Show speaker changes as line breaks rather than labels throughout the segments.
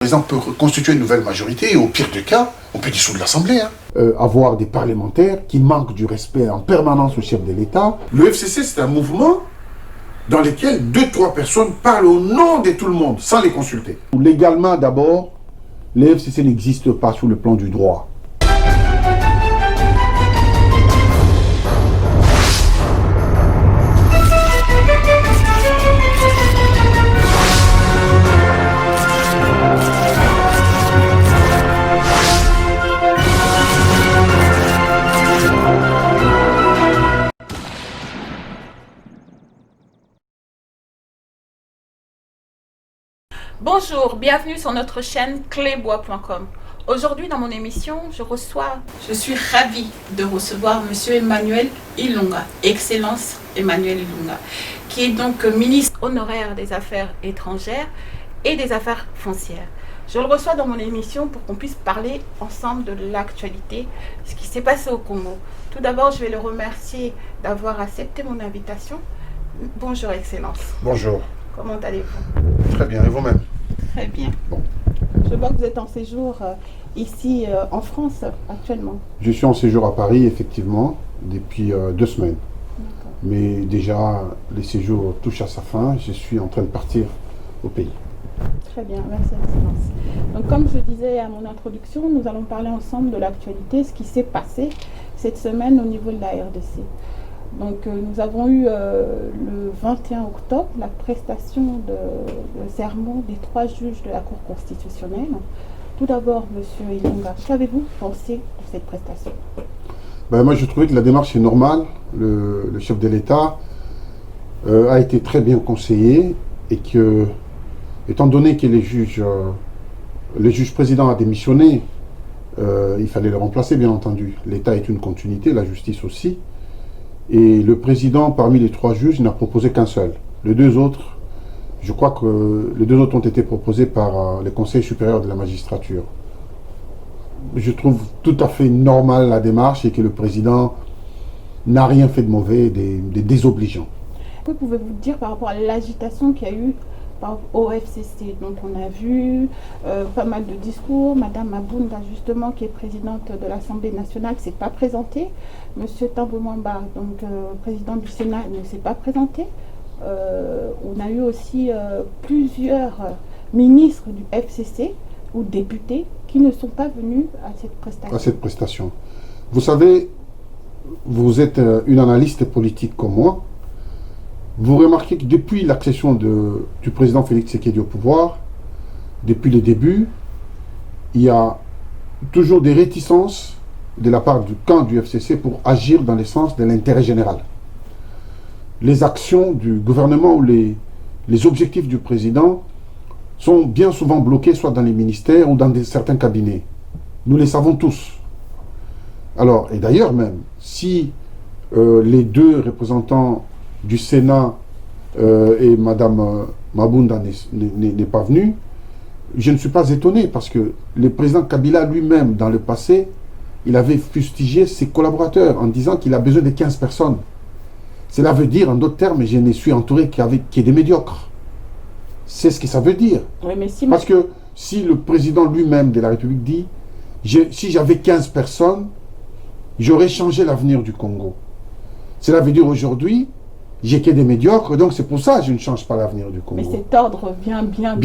président peut constituer une nouvelle majorité et au pire des cas, on peut dissoudre l'Assemblée. Avoir des parlementaires qui manquent du respect en permanence au chef de l'État. Le FCC, c'est un mouvement dans lequel 2-3 personnes parlent au nom de tout le monde, sans les consulter. Légalement, d'abord, le FCC n'existe pas sur le plan du droit.
Bonjour, bienvenue sur notre chaîne clébois.com. Aujourd'hui dans mon émission, je suis ravie de recevoir Monsieur Emmanuel Ilunga, Excellence Emmanuel Ilunga, qui est donc ministre honoraire des Affaires étrangères et des Affaires foncières. Je le reçois dans mon émission pour qu'on puisse parler ensemble de l'actualité, ce qui s'est passé au Congo. Tout d'abord, je vais le remercier d'avoir accepté mon invitation. Bonjour Excellence.
Bonjour.
Comment allez-vous?
Très bien, et vous-même?
Très bien.
Bon.
Je vois que vous êtes en séjour ici en France actuellement.
Je suis en séjour à Paris, effectivement, depuis 2 semaines. Mais déjà, les séjours touchent à sa fin. Je suis en train de partir au pays.
Très bien, merci Excellence. Donc comme je disais à mon introduction, nous allons parler ensemble de l'actualité, ce qui s'est passé cette semaine au niveau de la RDC. Donc nous avons eu le 21 octobre la prestation de serment des 3 juges de la Cour constitutionnelle. Tout d'abord, Monsieur Ilunga, qu'avez-vous pensé de cette prestation?
Moi, je trouvais que la démarche est normale. Le chef de l'État a été très bien conseillé et que, étant donné que le juge président a démissionné, il fallait le remplacer, bien entendu. L'État est une continuité, la justice aussi. Et le président, parmi les 3 juges, n'a proposé qu'un seul. Les 2 autres, je crois que les 2 autres ont été proposés par le Conseil supérieur de la magistrature. Je trouve tout à fait normal la démarche et que le président n'a rien fait de mauvais, des désobligeants.
Que pouvez-vous dire par rapport à l'agitation qu'il y a eu au FCC? Donc on a vu pas mal de discours. Madame Mabunda, justement, qui est présidente de l'Assemblée nationale, ne s'est pas présentée. Monsieur Tambo Mwamba, donc président du Sénat, ne s'est pas présenté. On a eu aussi plusieurs ministres du FCC ou députés qui ne sont pas venus à cette prestation.
Vous savez, vous êtes une analyste politique comme moi. Vous remarquez que depuis l'accession du président Félix Tshisekedi au pouvoir, depuis le début, il y a toujours des réticences de la part du camp du FCC pour agir dans le sens de l'intérêt général. Les actions du gouvernement ou les objectifs du président sont bien souvent bloqués soit dans les ministères ou dans certains cabinets. Nous les savons tous. Alors, et d'ailleurs même, si les 2 représentants du Sénat et Madame Mabunda n'est pas venue, je ne suis pas étonné parce que le président Kabila lui-même, dans le passé, il avait fustigé ses collaborateurs en disant qu'il a besoin de 15 personnes. Cela veut dire, en d'autres termes, je ne suis entouré qu'est des médiocres. C'est ce que ça veut dire.
Oui, mais
parce que si le président lui-même de la République dit si j'avais 15 personnes, j'aurais changé l'avenir du Congo. Cela veut dire aujourd'hui, j'ai que des médiocres, donc c'est pour ça que je ne change pas l'avenir du Congo.
Mais cet ordre vient bien.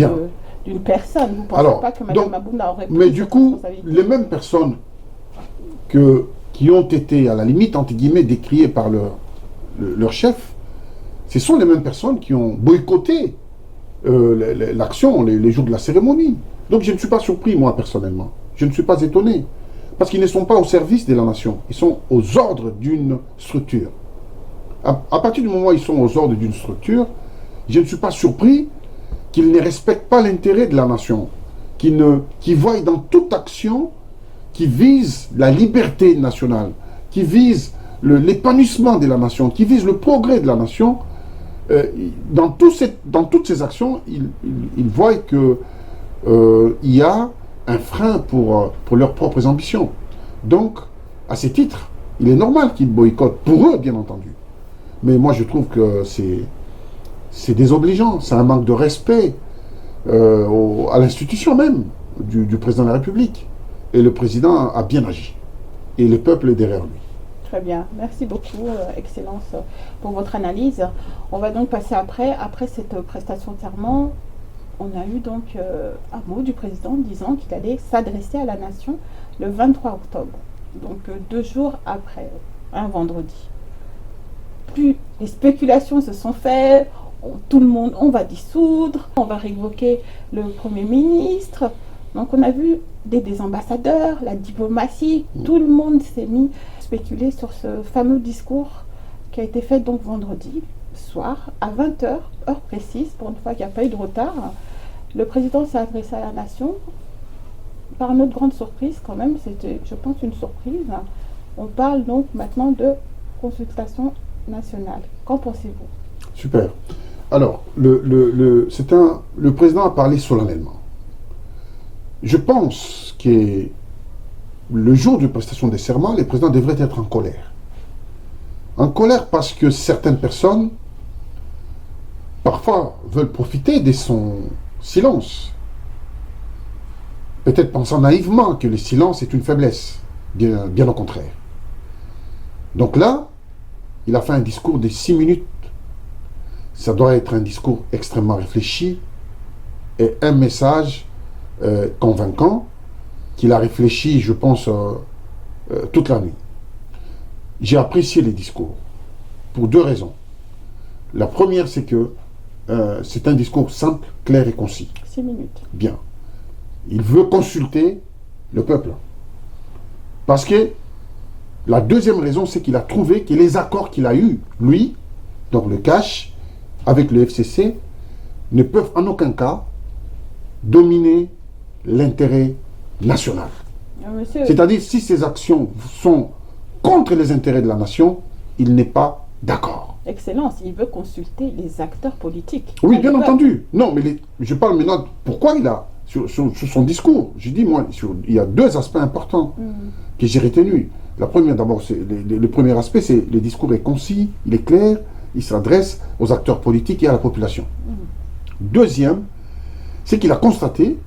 D'une personne. Vous ne pensez pas que Mme Mabunda aurait pris
mais du coup, les mêmes personnes qui ont été, à la limite, entre guillemets, décriées par leur chef, ce sont les mêmes personnes qui ont boycotté l'action les jours de la cérémonie. Donc je ne suis pas surpris, moi, personnellement. Je ne suis pas étonné. Parce qu'ils ne sont pas au service de la nation. Ils sont aux ordres d'une structure. À partir du moment où ils sont aux ordres d'une structure, je ne suis pas surpris qu'ils ne respectent pas l'intérêt de la nation, qu'ils voient dans toute action qui vise la liberté nationale, qui vise l'épanouissement de la nation, qui vise le progrès de la nation, dans toutes ces actions, ils voient qu'il y a un frein pour leurs propres ambitions. Donc, à ce titre, il est normal qu'ils boycottent, pour eux, bien entendu. Mais moi, je trouve que c'est désobligeant, c'est un manque de respect. à l'institution même du président de la République. Et le président a bien agi. Et le peuple est derrière lui.
Très bien. Merci beaucoup, Excellence, pour votre analyse. On va donc passer après cette prestation de serment. On a eu donc un mot du président disant qu'il allait s'adresser à la nation le 23 octobre. Donc 2 jours après, un vendredi. Plus les spéculations se sont faites, tout le monde, on va dissoudre, on va révoquer le Premier ministre. Donc on a vu des ambassadeurs, la diplomatie, tout le monde s'est mis à spéculer sur ce fameux discours qui a été fait donc vendredi soir à 20h, heure précise, pour une fois qu'il n'y a pas eu de retard. Le président s'est adressé à la nation. Par notre grande surprise quand même, c'était, je pense, une surprise. On parle donc maintenant de consultation nationale. Qu'en pensez-vous?
Super. Alors, le président a parlé solennellement. Je pense que le jour de prestation des serments, les présidents devraient être en colère. En colère parce que certaines personnes, parfois, veulent profiter de son silence. Peut-être pensant naïvement que le silence est une faiblesse. Bien au contraire. Donc là, il a fait un discours de 6 minutes. Ça doit être un discours extrêmement réfléchi et un message convaincant qu'il a réfléchi, je pense, toute la nuit. J'ai apprécié les discours pour 2 raisons. La première, c'est que c'est un discours simple, clair et concis.
6 minutes.
Bien. Il veut consulter le peuple. Parce que la deuxième raison, c'est qu'il a trouvé que les accords qu'il a eus, lui, donc le cash, avec le FCC, ne peuvent en aucun cas dominer l'intérêt national. C'est-à-dire, si ces actions sont contre les intérêts de la nation, il n'est pas d'accord.
Excellence, il veut consulter les acteurs politiques.
Oui, bien entendu. Non, mais je parle maintenant de pourquoi il a, sur son discours, je dis, moi, il y a 2 aspects importants que j'ai retenus. La première, d'abord, le premier aspect, c'est le discours est concis, il est clair, il s'adresse aux acteurs politiques et à la population. Deuxième, c'est qu'il a constaté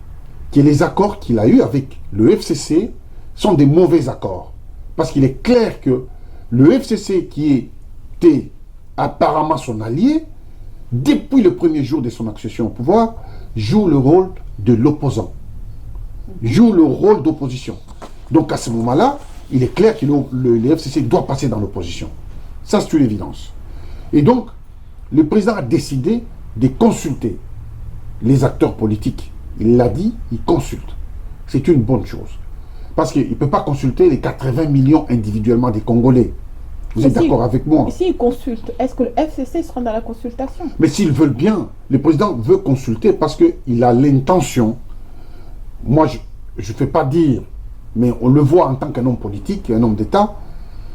que les accords qu'il a eus avec le FCC sont des mauvais accords. Parce qu'il est clair que le FCC, qui était apparemment son allié, depuis le premier jour de son accession au pouvoir, joue le rôle de l'opposant, joue le rôle d'opposition. Donc à ce moment-là, il est clair que le FCC doit passer dans l'opposition. Ça, c'est une évidence. Et donc, le président a décidé de consulter les acteurs politiques. Il l'a dit, il consulte. C'est une bonne chose. Parce qu'il ne peut pas consulter les 80 millions individuellement des Congolais. Vous êtes d'accord avec moi?
Mais s'il consulte, est-ce que le FCC sera dans la consultation?
Mais s'ils veulent bien, le président veut consulter parce qu'il a l'intention. Moi, je ne fais pas dire, mais on le voit en tant qu'un homme politique, un homme d'État,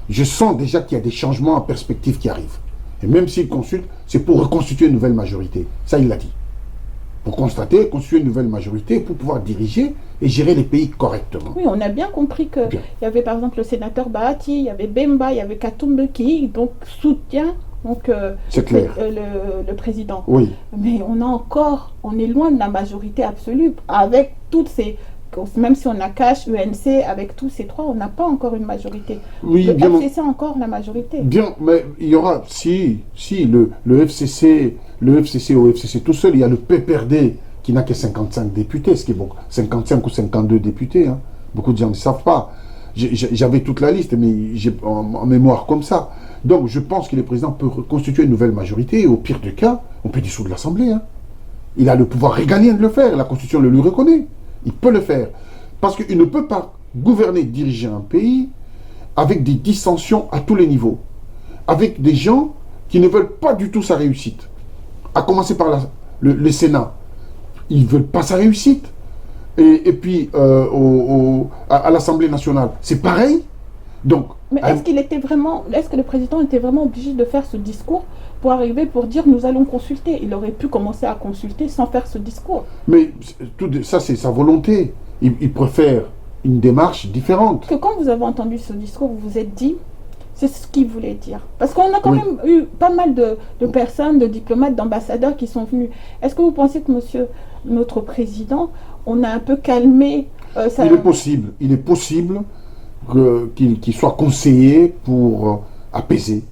je sens déjà qu'il y a des changements en perspective qui arrivent. Et même s'il consulte, c'est pour reconstituer une nouvelle majorité. Ça, il l'a dit. Pour constater, constituer une nouvelle majorité, pour pouvoir diriger et gérer les pays correctement.
Oui, on a bien compris qu'il y avait par exemple le sénateur Bahati, il y avait Bemba, il y avait Katumbe qui donc soutient donc, le président.
Oui.
Mais on est loin de la majorité absolue. Avec toutes ces... Même si on a Cash, UNC, avec tous ces 3, on n'a pas encore une majorité.
Oui,
le
bien,
FCC a encore la majorité.
Bien, mais il y aura, si le FCC au FCC tout seul, il y a le PPRD qui n'a que 55 députés, ce qui est beaucoup, 55 ou 52 députés. Hein. Beaucoup de gens ne savent pas. J'avais toute la liste, mais j'ai en mémoire comme ça. Donc je pense que le président peut constituer une nouvelle majorité, et au pire des cas, on peut dissoudre l'Assemblée. Hein. Il a le pouvoir régalien de le faire, la Constitution le lui reconnaît. Il peut le faire. Parce qu'il ne peut pas gouverner, diriger un pays avec des dissensions à tous les niveaux. Avec des gens qui ne veulent pas du tout sa réussite. À commencer par le Sénat. Ils ne veulent pas sa réussite. Et puis, à l'Assemblée nationale, c'est pareil. Donc,
mais est-ce que le président était vraiment obligé de faire ce discours pour arriver pour dire nous allons consulter? Il aurait pu commencer à consulter sans faire ce discours.
Mais tout ça, c'est sa volonté. Il préfère une démarche différente.
Que quand vous avez entendu ce discours, vous vous êtes dit,
C'est ce qu'il voulait dire. Parce qu'on a quand
Oui.
même eu pas mal de personnes, de diplomates, d'ambassadeurs qui sont venus. Est-ce que vous pensez que notre président, on a un peu calmé ça?
Il est possible qu'il soit conseillé pour apaiser,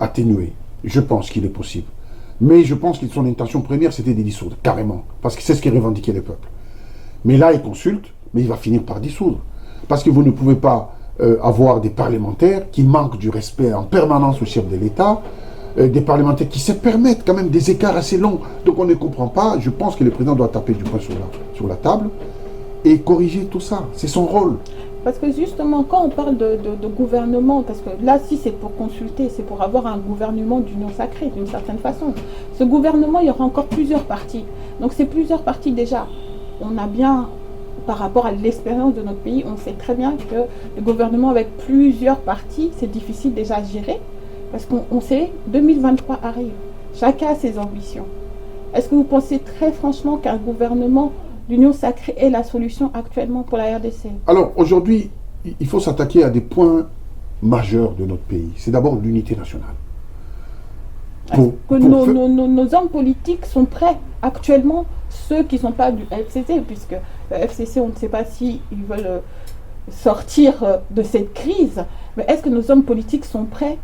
atténuer. Je pense qu'il est possible. Mais je pense que son intention première, c'était de dissoudre, carrément. Parce que c'est ce qui revendiquait le peuple. Mais là, il consulte, mais il va finir par dissoudre. Parce que vous ne pouvez pas avoir des parlementaires qui manquent du respect en permanence au chef de l'État, des parlementaires qui se permettent quand même des écarts assez longs. Donc on ne comprend pas. Je pense que le président doit taper du poing sur la table et corriger tout ça. C'est son rôle.
Parce que justement, quand on parle de gouvernement, parce que là, si c'est pour consulter, c'est pour avoir un gouvernement d'union sacrée, d'une certaine façon. Ce gouvernement, il y aura encore plusieurs partis. Donc ces plusieurs partis, déjà, on a bien, par rapport à l'expérience de notre pays, on sait très bien que le gouvernement avec plusieurs partis, c'est difficile déjà à gérer. Parce qu'on sait, 2023 arrive. Chacun a ses ambitions. Est-ce que vous pensez très franchement qu'un gouvernement d'union sacrée est la solution actuellement pour la RDC?
Alors aujourd'hui, il faut s'attaquer à des points majeurs de notre pays. C'est d'abord l'unité nationale.
Nos hommes politiques sont prêts actuellement, ceux qui ne sont pas du FCC, puisque le FCC, on ne sait pas s'ils veulent sortir de cette crise, mais est-ce que nos hommes politiques sont prêts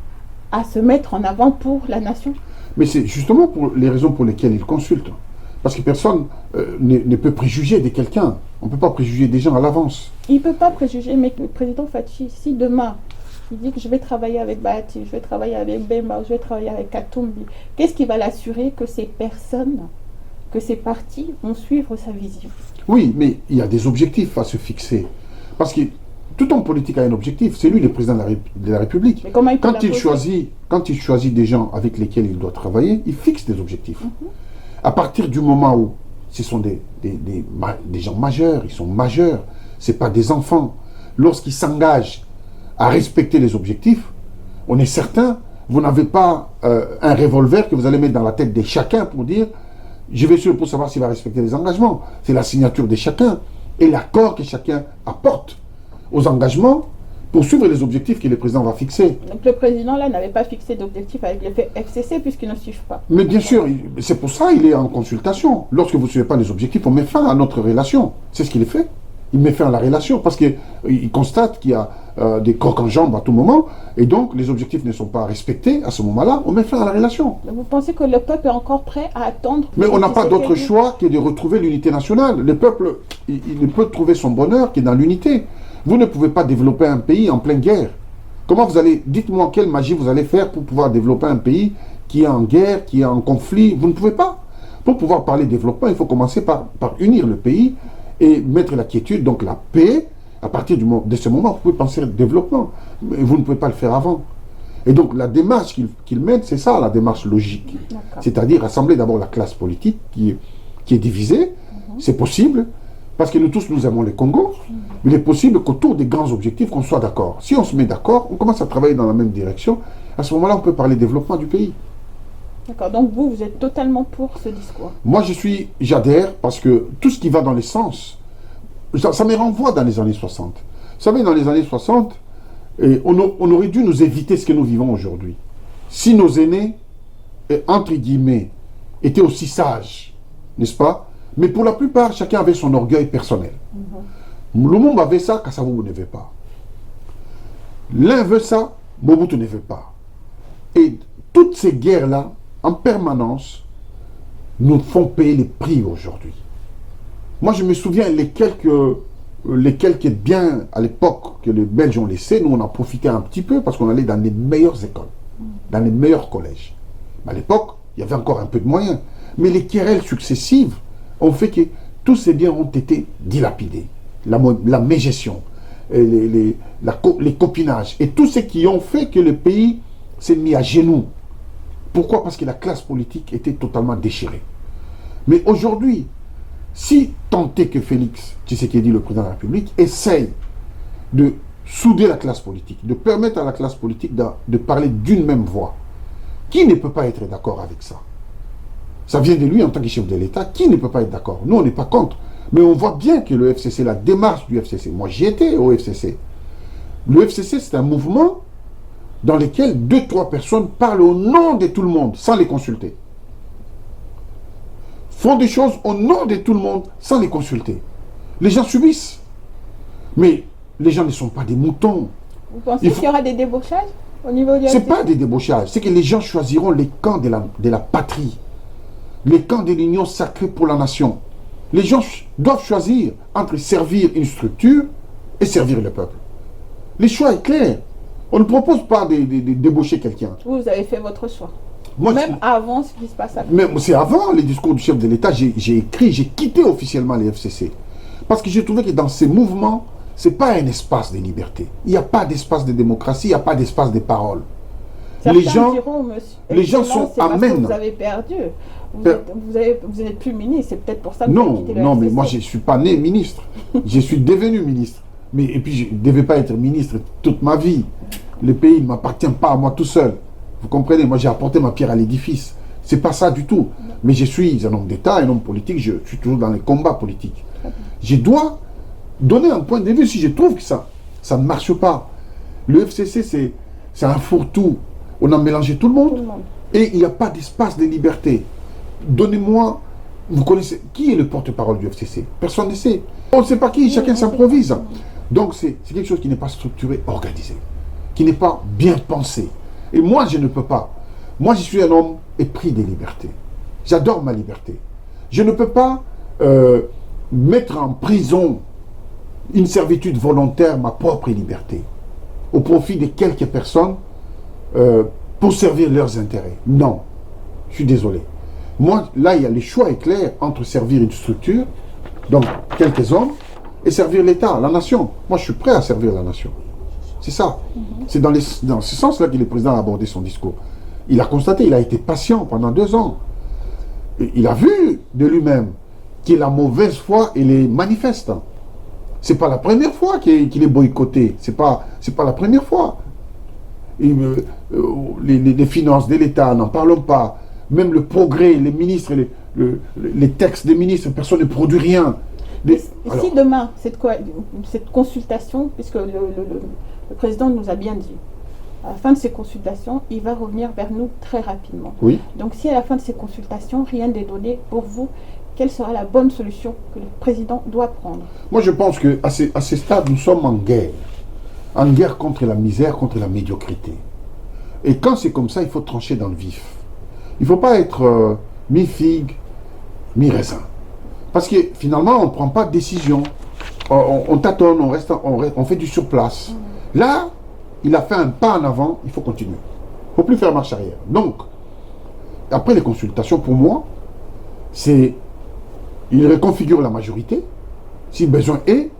à se mettre en avant pour la nation?
Mais c'est justement pour les raisons pour lesquelles ils consultent. Parce que personne ne peut préjuger de quelqu'un. On ne peut pas préjuger des gens à l'avance.
Il ne peut pas préjuger, mais le président Fachi, si demain, il dit que je vais travailler avec Bahati, je vais travailler avec Bemba, je vais travailler avec Katumbi, qu'est-ce qui va l'assurer que ces personnes, que ces partis vont suivre sa vision?
Oui, mais il y a des objectifs à se fixer. Parce que tout homme politique a un objectif. C'est lui le président de la République.
Mais comment il peut
Quand il choisit des gens avec lesquels il doit travailler, il fixe des objectifs. À partir du moment où ce sont des gens majeurs, ils sont majeurs, ce n'est pas des enfants. Lorsqu'ils s'engagent à respecter les objectifs, on est certain, vous n'avez pas un revolver que vous allez mettre dans la tête de chacun pour dire « je vais suivre pour savoir s'il va respecter les engagements ». C'est la signature de chacun et l'accord que chacun apporte aux engagements pour suivre les objectifs que le président va fixer.
Donc le président là n'avait pas fixé d'objectif avec le FCC puisqu'ils ne suivent pas.
Mais bien sûr, c'est pour ça qu'il est en consultation. Lorsque vous ne suivez pas les objectifs, on met fin à notre relation. C'est ce qu'il fait. Il met fin à la relation parce qu'il constate qu'il y a des crocs en jambes à tout moment et donc les objectifs ne sont pas respectés. À ce moment-là, on met fin à la relation.
Vous pensez que le peuple est encore prêt à attendre?
Mais on n'a pas d'autre choix que de retrouver l'unité nationale. Le peuple, il ne peut trouver son bonheur que dans l'unité. Vous ne pouvez pas développer un pays en pleine guerre. Comment vous allez... Dites-moi quelle magie vous allez faire pour pouvoir développer un pays qui est en guerre, qui est en conflit. Vous ne pouvez pas. Pour pouvoir parler développement, il faut commencer par unir le pays et mettre la quiétude, donc la paix. À partir de ce moment, vous pouvez penser au développement. Mais vous ne pouvez pas le faire avant. Et donc la démarche qu'il mène, c'est ça la démarche logique. C'est-à-dire rassembler d'abord la classe politique qui est divisée. C'est possible. Parce que nous tous, nous aimons le Congo, mais il est possible qu'autour des grands objectifs, qu'on soit d'accord. Si on se met d'accord, on commence à travailler dans la même direction, à ce moment-là, on peut parler développement du pays.
D'accord, donc vous êtes totalement pour ce discours?
Moi, j'adhère parce que tout ce qui va dans les sens, ça me renvoie dans les années 60. Vous savez, dans les années 60, on aurait dû nous éviter ce que nous vivons aujourd'hui. Si nos aînés, entre guillemets, étaient aussi sages, n'est-ce pas? Mais pour la plupart, chacun avait son orgueil personnel. Lumumba avait ça, Kasavubu ne veut pas. L'un veut ça, Mobutu ne veut pas. Et toutes ces guerres-là, en permanence, nous font payer les prix aujourd'hui. Moi, je me souviens, les quelques biens à l'époque que les Belges ont laissés, nous, on en profitait un petit peu parce qu'on allait dans les meilleures écoles, dans les meilleurs collèges. À l'époque, il y avait encore un peu de moyens. Mais les querelles successives ont fait que tous ces biens ont été dilapidés. La mégestion, les copinages, et tout ce qui ont fait que le pays s'est mis à genoux. Pourquoi? Parce que la classe politique était totalement déchirée. Mais aujourd'hui, si tant est que Félix Tshisekedi, le président de la République, essaye de souder la classe politique, de permettre à la classe politique de parler d'une même voix, qui ne peut pas être d'accord avec ça? Ça vient de lui en tant que chef de l'État. Qui ne peut pas être d'accord? Nous, on n'est pas contre. Mais on voit bien que le FCC, la démarche du FCC, moi j'y étais au FCC. Le FCC, c'est un mouvement dans lesquels 2-3 personnes parlent au nom de tout le monde sans les consulter. Font des choses au nom de tout le monde sans les consulter. Les gens subissent. Mais les gens ne sont pas des moutons.
Vous pensez qu'il y aura des débauchages au niveau du
Ce n'est
FCC?
pas des débauchages, c'est que les gens choisiront les camps de la patrie, les camps de l'union sacrée pour la nation. Les gens doivent choisir entre servir une structure et servir le peuple. Le choix est clair. On ne propose pas de débaucher quelqu'un.
Vous avez fait votre choix.
Moi,
Même avant ce qui se passe à
mais c'est avant les discours du chef de l'État, j'ai quitté officiellement les FCC. Parce que j'ai trouvé que dans ces mouvements, ce n'est pas un espace de liberté. Il n'y a pas d'espace de démocratie, il n'y a pas d'espace de parole.
Certains diront, monsieur,
les gens sont amènes.
Vous avez perdu. Vous n'êtes plus ministre, c'est peut-être pour ça que vous avez quitté le
Non, mais
FCC.
moi je ne suis pas né ministre. Je suis devenu ministre. Et puis je ne devais pas être ministre toute ma vie. Le pays ne m'appartient pas à moi tout seul. Vous comprenez? Moi j'ai apporté ma pierre à l'édifice. C'est pas ça du tout. Mais je suis un homme d'État, un homme politique, je suis toujours dans les combats politiques. Je dois donner un point de vue si je trouve que ça ne marche pas. Le FCC, c'est un fourre-tout. On a mélangé tout le monde et il n'y a pas d'espace de liberté. Donnez-moi, vous connaissez, qui est le porte-parole du FCC? Personne ne sait. On ne sait pas qui, chacun s'improvise. Donc c'est quelque chose qui n'est pas structuré, organisé, qui n'est pas bien pensé. Et moi, je ne peux pas. Moi, je suis un homme épris des libertés. J'adore ma liberté. Je ne peux pas mettre en prison une servitude volontaire, ma propre liberté, au profit de quelques personnes pour servir leurs intérêts. Non, je suis désolé. Moi, là, il y a le choix est clair entre servir une structure, donc quelques hommes, et servir l'État, la nation. Moi, je suis prêt à servir la nation. C'est ça. C'est dans ce sens-là que le président a abordé son discours. Il a constaté, il a été patient pendant 2 ans. Et il a vu de lui-même que la mauvaise foi, elle est manifeste. C'est pas la première fois qu'il est boycotté. C'est pas la première fois. Les finances de l'État, n'en parlons pas. Même le progrès, les ministres, les textes des ministres, personne ne produit rien.
Si demain, cette consultation, puisque le président nous a bien dit, à la fin de ces consultations, il va revenir vers nous très rapidement.
Oui.
Donc si à la fin de ces consultations, rien n'est donné pour vous, quelle sera la bonne solution que le président doit prendre?
Moi, je pense qu'à ce stade, nous sommes en guerre. En guerre contre la misère, contre la médiocrité. Et quand c'est comme ça, il faut trancher dans le vif. Il ne faut pas être mi-figue, mi-raisin. Parce que finalement, on ne prend pas de décision. On tâtonne, on fait du surplace. Là, il a fait un pas en avant, il faut continuer. Il ne faut plus faire marche arrière. Donc, après les consultations, pour moi, c'est... Il reconfigure la majorité. Si besoin est,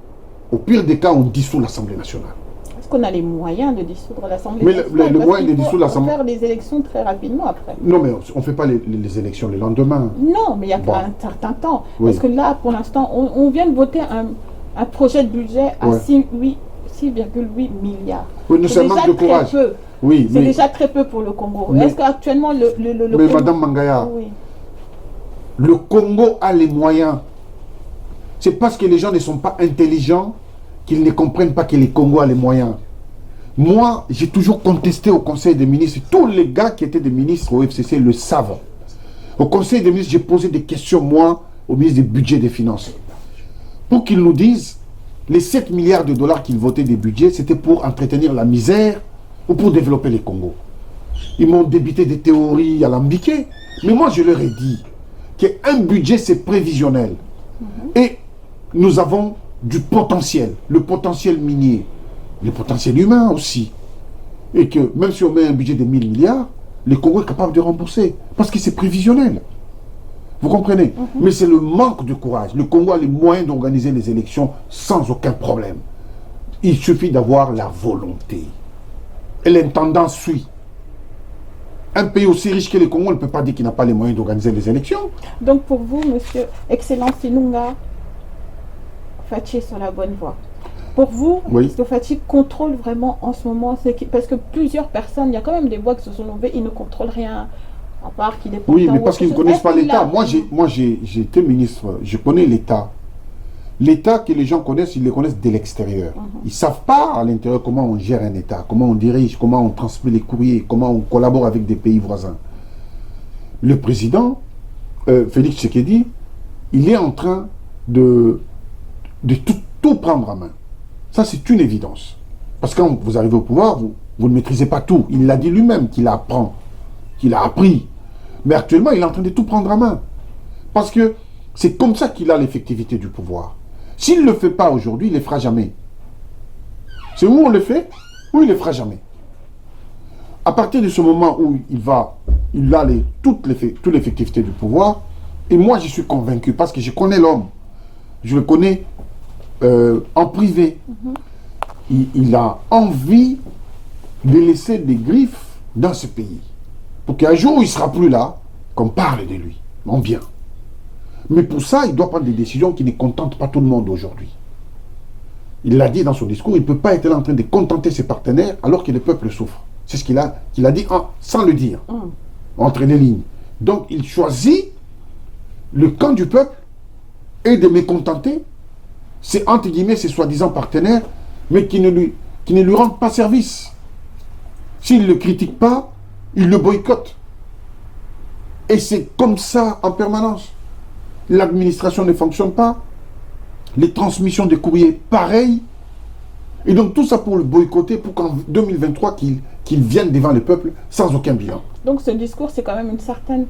au pire des cas, on dissout l'Assemblée nationale.
Est-ce qu'on a les moyens de dissoudre l'Assemblée nationale?
Mais le moyen de dissoudre l'Assemblée...
On va faire des élections très rapidement après.
Non, mais on ne fait pas les élections le lendemain.
Non, mais il y a un certain temps.
Oui.
Parce que là, pour l'instant, on vient de voter un projet de budget à 6,8 milliards.
Oui, c'est un manque de courage.
Peu.
Oui,
c'est déjà très peu pour le Congo. Est-ce qu'actuellement le
mais
Congo...
Madame Mangaya,
oui.
Le Congo a les moyens. C'est parce que les gens ne sont pas intelligents qu'ils ne comprennent pas que le Congo a les moyens. Moi, j'ai toujours contesté au Conseil des ministres. Tous les gars qui étaient des ministres au FCC le savent. Au Conseil des ministres, j'ai posé des questions, moi, au ministre des Budgets et des Finances. Pour qu'ils nous disent, les 7 milliards de dollars qu'ils votaient des budgets, c'était pour entretenir la misère ou pour développer le Congo. Ils m'ont débité des théories alambiquées. Mais moi, je leur ai dit qu'un budget, c'est prévisionnel. Et nous avons du potentiel, le potentiel minier, le potentiel humain aussi. Et que même si on met un budget de 1000 milliards, le Congo est capable de rembourser. Parce que c'est prévisionnel. Vous comprenez? Mais c'est le manque de courage. Le Congo a les moyens d'organiser les élections sans aucun problème. Il suffit d'avoir la volonté. Et l'intendant suit. Un pays aussi riche que le Congo ne peut pas dire qu'il n'a pas les moyens d'organiser les élections.
Donc pour vous, Monsieur Excellence Ilunga, Fachi est sur la bonne voie. Pour vous,
oui.
Est-ce que Fachi contrôle vraiment en ce moment? Parce que plusieurs personnes, il y a quand même des voix qui se sont levées, ils ne contrôlent rien, à part qu'il est...
Oui, mais parce qu'ils ne connaissent pas l'État. Moi, j'ai été ministre, je connais l'État. L'État que les gens connaissent, ils le connaissent de l'extérieur. Ils ne savent pas à l'intérieur comment on gère un État, comment on dirige, comment on transmet les courriers, comment on collabore avec des pays voisins. Le président, Félix Tshisekedi, il est en train de tout prendre en main. Ça, c'est une évidence. Parce que quand vous arrivez au pouvoir, vous ne maîtrisez pas tout. Il l'a dit lui-même qu'il apprend, qu'il a appris. Mais actuellement, il est en train de tout prendre en main. Parce que c'est comme ça qu'il a l'effectivité du pouvoir. S'il ne le fait pas aujourd'hui, il ne le fera jamais. C'est où on le fait, ou il ne le fera jamais. À partir de ce moment où il a toute l'effectivité du pouvoir, et moi je suis convaincu, parce que je connais l'homme, je le connais en privé, il a envie de laisser des griffes dans ce pays. Pour qu'un jour où il ne sera plus là, qu'on parle de lui, en bien. Mais pour ça, il doit prendre des décisions qui ne contentent pas tout le monde aujourd'hui. Il l'a dit dans son discours, il ne peut pas être là en train de contenter ses partenaires alors que le peuple souffre. C'est ce qu'il a dit sans le dire, entre les lignes. Donc il choisit le camp du peuple et de mécontenter ses, entre guillemets, ses soi-disant partenaires, mais qui ne lui rendent pas service. S'il ne le critique pas, il le boycotte. Et c'est comme ça en permanence. L'administration ne fonctionne pas, les transmissions de courriers, pareil. Et donc tout ça pour le boycotter, pour qu'en 2023, qu'il vienne devant le peuple sans aucun bilan.
Donc ce discours, c'est quand même une certaine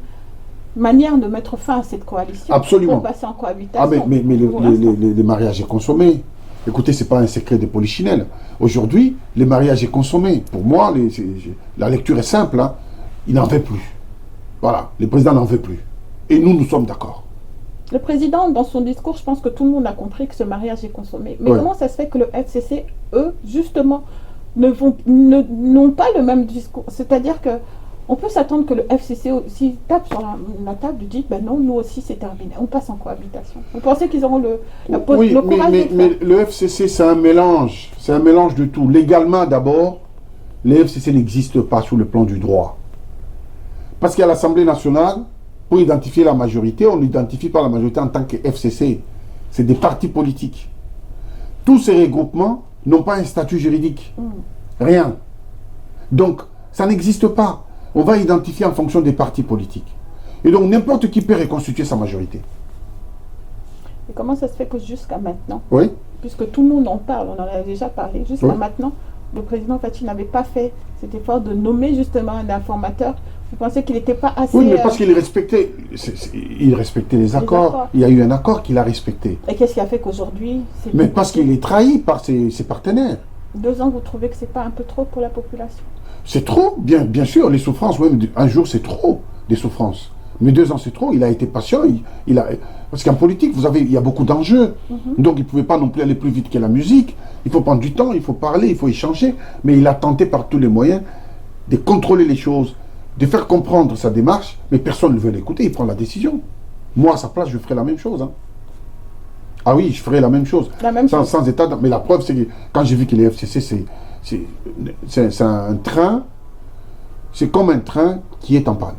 manière de mettre fin à cette coalition.
Absolument.
Pour passer en cohabitation.
Ah mais les mariages est consommé. Écoutez, ce n'est pas un secret de polichinelle. Aujourd'hui, les mariages est consommé. Pour moi, la lecture est simple. Hein. Il n'en veut plus. Voilà, le président n'en veut plus. Et nous sommes d'accord.
Le président, dans son discours, je pense que tout le monde a compris que ce mariage est consommé. Mais comment ça se fait que le FCC, eux, justement, n'ont pas le même discours? C'est-à-dire que on peut s'attendre que le FCC, s'il tape sur la table, dit ben non, nous aussi c'est terminé, on passe en cohabitation. Vous pensez qu'ils auront le courage
mais le FCC, c'est un mélange de tout. Légalement, d'abord, le FCC n'existe pas sous le plan du droit. Parce qu'à l'Assemblée nationale, pour identifier la majorité, on n'identifie pas la majorité en tant que FCC. C'est des partis politiques. Tous ces regroupements n'ont pas un statut juridique. Rien. Donc, ça n'existe pas. On va identifier en fonction des partis politiques. Et donc, n'importe qui peut reconstituer sa majorité.
Et comment ça se fait que jusqu'à maintenant,
oui,
puisque tout le monde en parle, on en a déjà parlé, jusqu'à maintenant, le président Fathi n'avait pas fait cet effort de nommer justement un informateur. Vous pensez qu'il n'était pas assez...
Oui, mais parce qu'il respectait, les accords. Il y a eu un accord qu'il a respecté.
Et qu'est-ce qui a fait qu'aujourd'hui...
Mais parce qu'il est trahi par ses partenaires. 2 ans,
vous trouvez que c'est pas un peu trop pour la population?
C'est trop, bien sûr, les souffrances. Oui, un jour, c'est trop, des souffrances. Mais 2 ans, c'est trop. Il a été patient. Parce qu'en politique, il y a beaucoup d'enjeux. Donc, il ne pouvait pas non plus aller plus vite que la musique. Il faut prendre du temps, il faut parler, il faut échanger. Mais il a tenté par tous les moyens de contrôler les choses, de faire comprendre sa démarche, mais personne ne veut l'écouter, il prend la décision. Moi, à sa place, je ferais la même chose. Hein. Ah oui, je ferais la même chose. Sans état. Mais la preuve, c'est que quand j'ai vu que les FCC, c'est un train, c'est comme un train qui est en panne.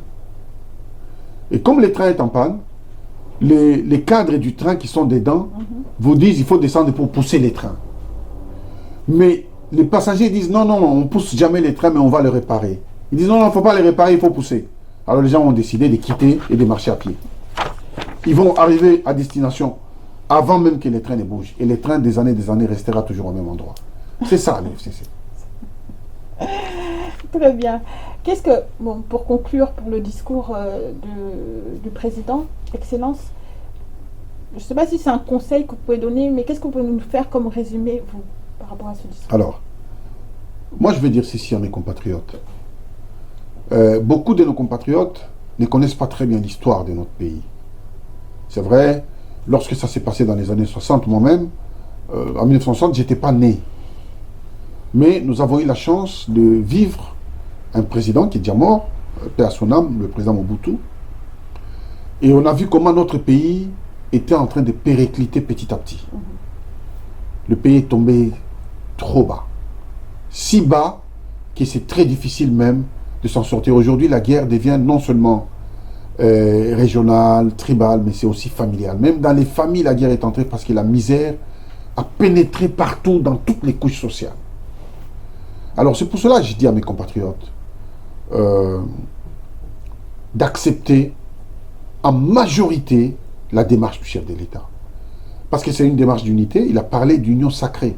Et comme le train est en panne, les cadres du train qui sont dedans vous disent qu'il faut descendre pour pousser les trains. Mais les passagers disent non, on ne pousse jamais les trains, mais on va les réparer. Ils disent non, il ne faut pas les réparer, il faut pousser. Alors les gens ont décidé de quitter et de marcher à pied. Ils vont arriver à destination avant même que les trains ne bougent. Et les trains, des années, restera toujours au même endroit. C'est ça, le FCC.
Très bien. Pour conclure, pour le discours du président, Excellence, je ne sais pas si c'est un conseil que vous pouvez donner, mais qu'est-ce que vous pouvez nous faire comme résumé, vous, par rapport à ce discours?
Alors, moi je vais dire ceci à mes compatriotes. Beaucoup de nos compatriotes ne connaissent pas très bien l'histoire de notre pays. C'est vrai, lorsque ça s'est passé dans les années 60, moi-même, en 1960, je n'étais pas né. Mais nous avons eu la chance de vivre un président qui est déjà mort, paix à son âme, le président Mobutu. Et on a vu comment notre pays était en train de péricliter petit à petit. Le pays est tombé trop bas. Si bas que c'est très difficile même de s'en sortir. Aujourd'hui, la guerre devient non seulement régionale, tribale, mais c'est aussi familial. Même dans les familles, la guerre est entrée parce que la misère a pénétré partout, dans toutes les couches sociales. Alors c'est pour cela que je dis à mes compatriotes d'accepter en majorité la démarche du chef de l'État. Parce que c'est une démarche d'unité. Il a parlé d'union sacrée.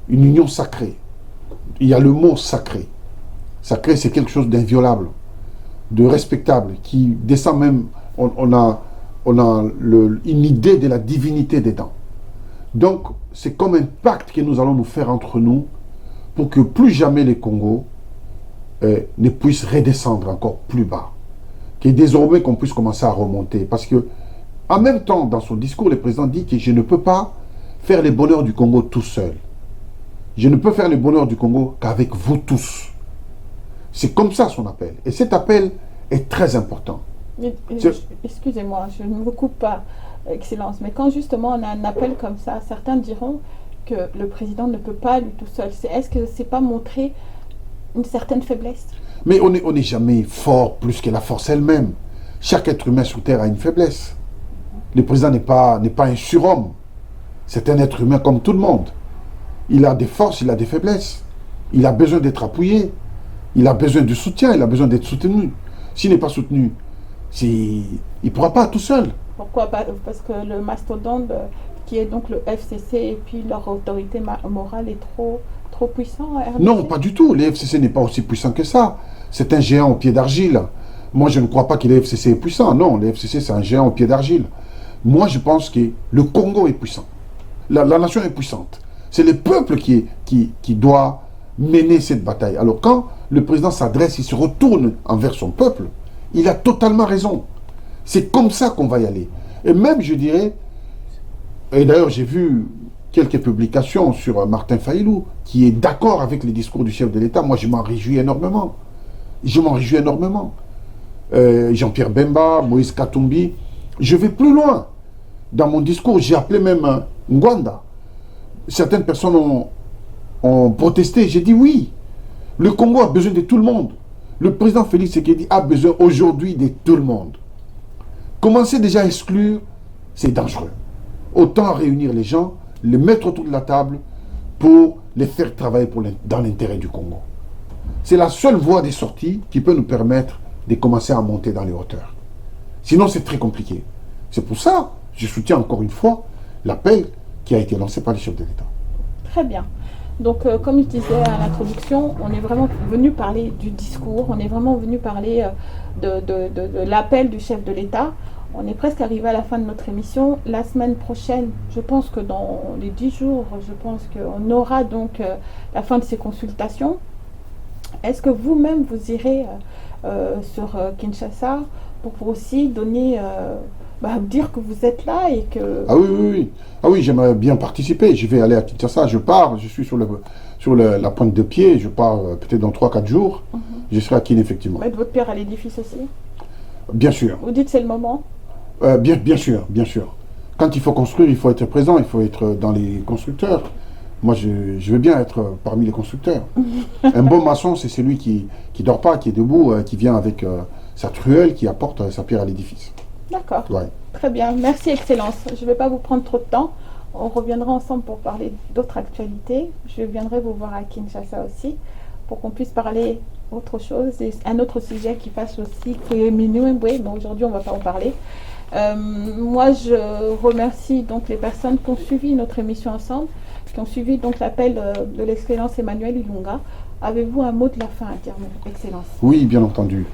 Une union sacrée. Il y a le mot sacré. Sacré, c'est quelque chose d'inviolable, de respectable, qui descend même... On a une idée de la divinité dedans. Donc, c'est comme un pacte que nous allons nous faire entre nous pour que plus jamais les Congos ne puissent redescendre encore plus bas. Que désormais qu'on puisse commencer à remonter. Parce que, en même temps, dans son discours, le président dit que je ne peux pas faire le bonheur du Congo tout seul. Je ne peux faire le bonheur du Congo qu'avec vous tous. C'est comme ça son appel. Et cet appel est très important.
Excusez-moi, je ne vous coupe pas, Excellence, mais quand justement on a un appel comme ça, certains diront que le président ne peut pas lui tout seul. Est-ce que c'est pas montrer une certaine faiblesse?
Mais on n'est jamais fort plus que la force elle-même. Chaque être humain sur Terre a une faiblesse. Le président n'est pas un surhomme. C'est un être humain comme tout le monde. Il a des forces, il a des faiblesses. Il a besoin d'être appuyé. Il a besoin de soutien, il a besoin d'être soutenu. S'il n'est pas soutenu, il ne pourra pas tout seul.
Pourquoi pas? Parce que le mastodonte, qui est donc le FCC, et puis leur autorité morale est trop puissant à RDC?
Non, pas du tout. Le FCC n'est pas aussi puissant que ça. C'est un géant au pied d'argile. Moi, je ne crois pas que le FCC est puissant. Non, le FCC, c'est un géant au pied d'argile. Moi, je pense que le Congo est puissant. La nation est puissante. C'est le peuple qui doit mener cette bataille. Alors, quand le président s'adresse, il se retourne envers son peuple, il a totalement raison. C'est comme ça qu'on va y aller. Et même, je dirais, et d'ailleurs, j'ai vu quelques publications sur Martin Fayulu, qui est d'accord avec les discours du chef de l'État. Moi, je m'en réjouis énormément. Je m'en réjouis énormément. Jean-Pierre Bemba, Moïse Katumbi. Je vais plus loin. Dans mon discours, j'ai appelé même Ngwanda. Certaines personnes ont protesté. J'ai dit oui. Le Congo a besoin de tout le monde. Le président Félix Tshisekedi a besoin aujourd'hui de tout le monde. Commencer déjà à exclure, c'est dangereux. Autant réunir les gens, les mettre autour de la table pour les faire travailler dans l'intérêt du Congo. C'est la seule voie de sortie qui peut nous permettre de commencer à monter dans les hauteurs. Sinon, c'est très compliqué. C'est pour ça que je soutiens encore une fois l'appel qui a été lancé par les chefs de l'État.
Très bien. Donc, comme je disais à l'introduction, on est vraiment venu parler du discours, on est vraiment venu parler de l'appel du chef de l'État. On est presque arrivé à la fin de notre émission. La semaine prochaine, je pense que dans les 10 jours, je pense qu'on aura donc la fin de ces consultations. Est-ce que vous-même, vous irez sur Kinshasa pour aussi donner... dire que vous êtes là et que...
Ah oui. Ah oui, j'aimerais bien participer. Je vais aller à Kinshasa. Je pars, je suis sur la pointe de pied. Je pars peut-être dans 3-4 jours. Je serai à Kin, effectivement.
Mettre votre pierre à l'édifice aussi?
Bien sûr.
Vous dites c'est le moment?
Bien sûr. Quand il faut construire, il faut être présent. Il faut être dans les constructeurs. Moi, je veux bien être parmi les constructeurs. Un bon maçon, c'est celui qui dort pas, qui est debout, qui vient avec sa truelle, qui apporte sa pierre à l'édifice.
D'accord.
Ouais.
Très bien. Merci, Excellence. Je ne vais pas vous prendre trop de temps. On reviendra ensemble pour parler d'autres actualités. Je viendrai vous voir à Kinshasa aussi pour qu'on puisse parler autre chose. Et un autre sujet qui passe aussi, que Minouembwe. Bon, aujourd'hui, on ne va pas en parler. Moi, je remercie donc les personnes qui ont suivi notre émission ensemble, qui ont suivi donc l'appel de l'Excellence Emmanuel Ilunga. Avez-vous un mot de la fin à dire, Excellence?
Oui, bien entendu.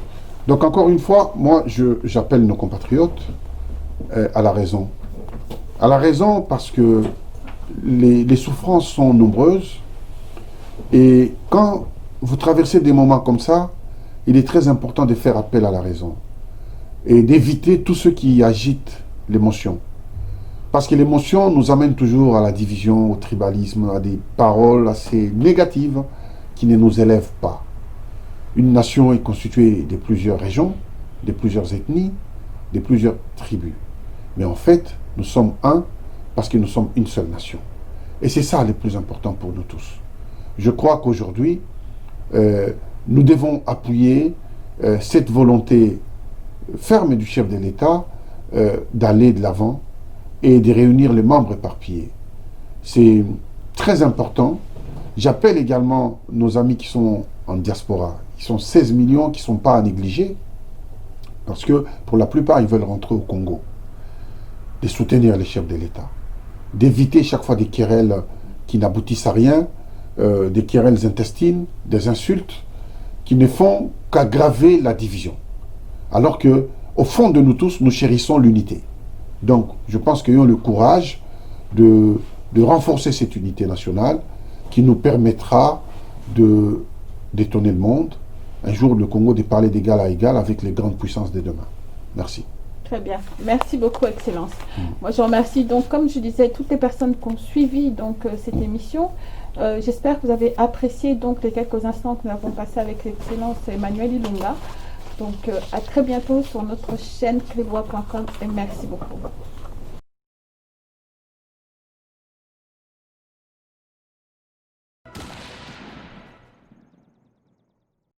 Donc encore une fois, moi j'appelle nos compatriotes à la raison. À la raison parce que les souffrances sont nombreuses et quand vous traversez des moments comme ça, il est très important de faire appel à la raison et d'éviter tout ce qui agite l'émotion. Parce que l'émotion nous amène toujours à la division, au tribalisme, à des paroles assez négatives qui ne nous élèvent pas. Une nation est constituée de plusieurs régions, de plusieurs ethnies, de plusieurs tribus. Mais en fait, nous sommes un parce que nous sommes une seule nation. Et c'est ça le plus important pour nous tous. Je crois qu'aujourd'hui, nous devons appuyer cette volonté ferme du chef de l'État d'aller de l'avant et de réunir les membres éparpillés. C'est très important. J'appelle également nos amis qui sont en diaspora. Ils sont 16 millions qui ne sont pas à négliger parce que pour la plupart, ils veulent rentrer au Congo. De soutenir les chefs de l'État. D'éviter chaque fois des querelles qui n'aboutissent à rien, des querelles intestines, des insultes qui ne font qu'aggraver la division. Alors que, au fond de nous tous, nous chérissons l'unité. Donc, je pense qu'ils ont le courage de renforcer cette unité nationale qui nous permettra de détonner le monde. Un jour, le Congo de parler d'égal à égal avec les grandes puissances de demain. Merci.
Très bien. Merci beaucoup, Excellence. Moi, je remercie donc, comme je disais, toutes les personnes qui ont suivi donc, cette émission. J'espère que vous avez apprécié donc, les quelques instants que nous avons passés avec l'Excellence Emmanuel Ilunga. Donc, à très bientôt sur notre chaîne clébois.com et merci beaucoup.